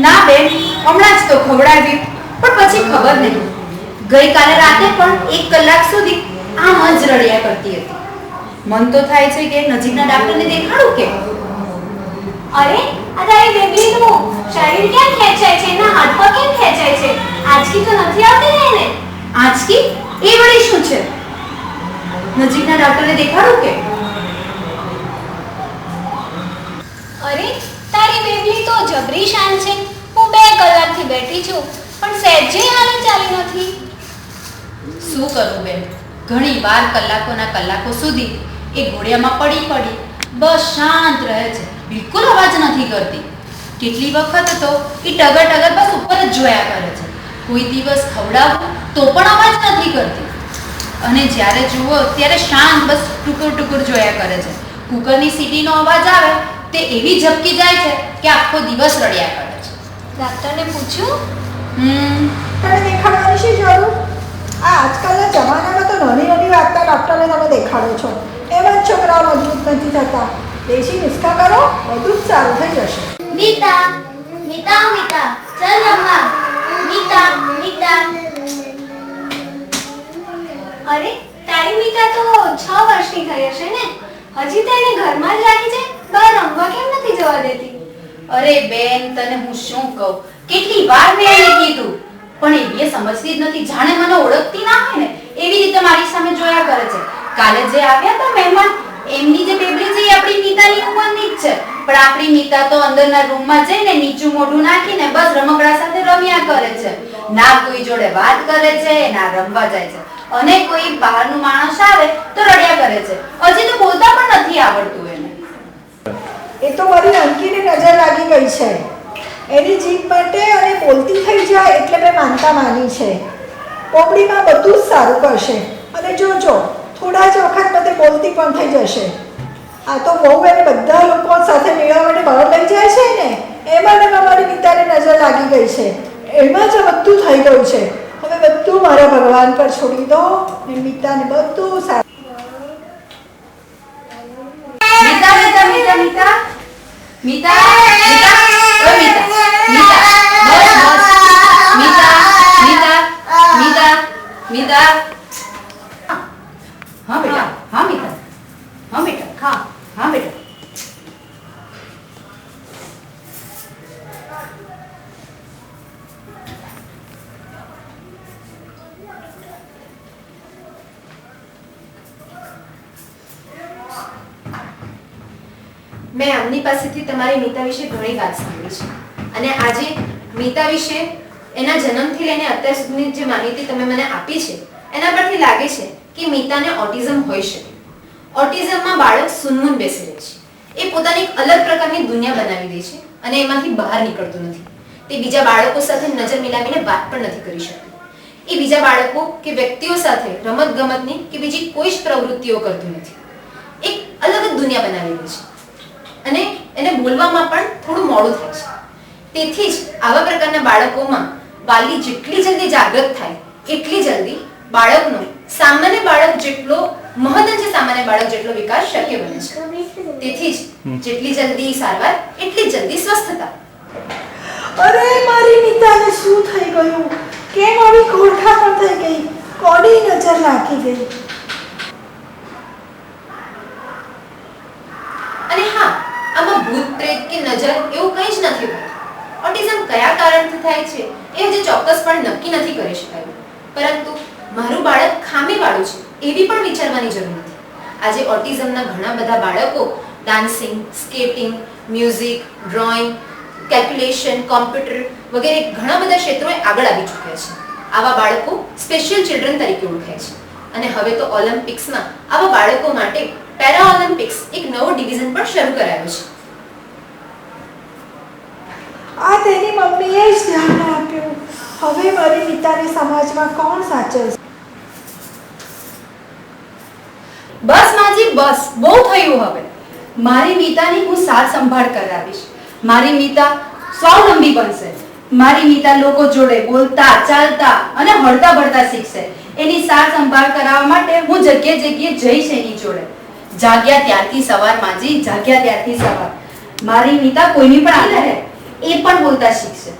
ના બેન, હમણાં જ તો ખવડાવી, પણ પછી ખબર નહીં. ગઈકાલે રાતે પણ 1 કલાક સુધી આમ જ રડ્યા કરતી હતી. મન તો થાય છે કે નજીકના ડોક્ટરને દેખાડું કે. અરે આ તારી બેબીનું શરીર કેમ ખેંચાય છે, એના હાથ પગ કેમ ખેંચાય છે? આંચકી તો નથી આવતી ને એને? આંચકી? એ વળી શું છે? નજીકના ડોક્ટરને દેખાડું કે. અરે તારી બેબી તો જબરી શાન છે. હું 2 કલાકથી બેઠી છું પણ સહેજે હાલત ચાલી નથી. શું કરું બેન, ઘણી વાર કલાકોના કલાકો સુધી એ ઘોડિયામાં પડી બસ શાંત રહે છે, બિલકુલ અવાજ નથી કરતી. કેટલી વખત તો એ ટગર બસ ઉપર જ જોયા કરે છે. કોઈ દિવસ ખવડાવું તો પણ અવાજ નથી કરતી, અને જ્યારે જુઓ ત્યારે શાંત બસ ટુકુર જોયા કરે છે. કુકરની સીટીનો અવાજ આવે તે એવી ઝબકી જાય છે કે આખો દિવસ રડ્યા કરે છે. ડોક્ટરને પૂછ્યું? તમે દેખાડવાની શી જરૂર? આ આજકાલના જમાનામાં તો નાની વાતના ડૉક્ટરને તમે દેખાડો છો. એમ જ છોકરાઓ મજબૂત નથી થતા. દેશી નુસ્ખા કરો, બધું જ સારું થઈ જશે. મીતા મીતા મીતા ચલ રમવા. મીતા મીતા. અરે તારી મીતા તો 6 વર્ષની થઈ હશે ને? હજી તો એને ઘરમાં જ રાખી છે, બહાર રમવા કેમ નથી જવા દેતી? અરે બેન, તને હું શું કહું, કેટલી વાર મેં એને કીધું, પણ એ સમજતી જ નથી. જાણે મને ઓળખતી ના હોય ને એવી રીતે મારી સામે જોયા કરે છે. કાલે જે આવ્યા હતા મહેમાન, એમની જે બેબી છે એ આપણી મીતાની ઉંમરની જ છે, પણ આપણી મીતા તો અંદરના રૂમમાં જઈને નીચું મોઢું નાખીને બસ રમકડા સાથે રમ્યા કરે છે. ના કોઈ જોડે વાત કરે છે, ના રમવા જાય છે, અને કોઈ બહારનું માણસ આવે તો રડ્યા કરે છે. હજી તો બોલતા પણ નથી આવડતું એને. એ તો મારી અંકીની નજર લાગી ગઈ છે. એની જીભ માટે અને બોલતી થઈ જાય એટલે મેં માની છે. પોપડીમાં બધું જ સારું કરશે, અને જોજો થોડા જ વખત બધે બોલતી પણ થઈ જશે. આ તો બહુ એને બધા લોકો સાથે મેળવવા માટે બહાર લઈ જાય છે ને, એમાં ને મારી મીતાની નજર લાગી ગઈ છે. એમાં જ બધું થઈ ગયું છે. હવે બધું મારા ભગવાન પર છોડી દો ને મીતાને બધું સારું. મીતા મીતા મીતા મીતા મીતા મીતા ઓ મીતા મીતા બસ મીતા મીતા મીતા મીતા. હા બેટા, હા મીતા, હા બેટા, હા બેટા. મેં આમની પાસેથી તમારી મીતા વિશે ઘણી વાત સાંભળી છે, અને આજે મીતા વિશે એના જન્મથી લઈને અત્યાર સુધીની જે માહિતી તમે મને આપી છે એના પરથી લાગે છે કે મીતાને ઓટિઝમ હોઈ શકે. ઓટિઝમમાં બાળક સૂનમૂન બેસી રહે છે. એ પોતાની એક અલગ પ્રકારની દુનિયા બનાવી દે છે અને એમાંથી બહાર નીકળતું નથી. તે બીજા બાળકો સાથે નજર મિલાવીને વાત પણ નથી કરી શકતું. એ બીજા બાળકો કે વ્યક્તિઓ સાથે રમતગમતની કે બીજી કોઈ જ પ્રવૃત્તિઓ કરતું નથી. એક અલગ જ દુનિયા બનાવી દે છે, અને એને બોલવામાં પણ થોડું મોડું થાય છે. તેથી જ આવા પ્રકારના બાળકોમાં વાલી જેટલી જલ્દી જાગૃત થાય એટલી જલ્દી બાળકનો સામાન્ય બાળક જેટલો મહદઅંશે સામાન્ય બાળક જેટલો વિકાસ શક્ય બને છે. તેથી જ જેટલી જલ્દી સારવાર એટલી જલ્દી સ્વસ્થતા. અરે મારી મીતાને શું થઈ ગયું? કેમ આવી ઘોડખા પણ થઈ ગઈ? કોની નજર લાગી ગઈ? અને હા, આમાં ભૂત પ્રેત કે નજર એવું કંઈ જ નથી હોતું. ઓટિઝમ કયા કારણથી થાય છે એ હજી ચોક્કસપણે નક્કી નથી કરી શકાયું, પરંતુ મારું બાળક ખામીવાળું છે એવી પણ વિચારવાની જરૂર નથી. આજે ઓટિઝમના ઘણા બધા બાળકો dancing, skating, music, drawing, calculation, computer વગેરે ઘણા બધા ક્ષેત્રોએ આગળ આવી ચૂક્યા છે. આવા બાળકો સ્પેશિયલ ચિલ્ડ્રન તરીકે ઓળખાય છે, અને હવે તો ઓલિમ્પિક્સમાં આવા બાળકો માટે પેરા ઓલિમ્પિક્સ એક નવો ડિવિઝન પણ શરૂ કરાયો છે. આ તેની મમ્મીએ જ ધ્યાન ના આપ્યું. હવે મારી મીતાને સમાજમાં કોણ સાચવશે? બસ માજી બસ, બહુ થયું હવે. મારી મીતાની હું સાર સંભાળ કરાવીશ. મારી મીતા સ્વાવલંબી બનશે. મારી મીતા લોકો જોડે બોલતા, ચાલતા અને હળતા ભળતા શીખશે. એની સાર સંભાળ કરાવવા માટે હું જગ્યાએ જઈશ એની જોડે. જાગ્યા ત્યારથી સવાર માજી, જાગ્યા ત્યારથી સવાર. મારી મીતા કોઈની પણ આને રહે એ પણ બોલતા શીખશે.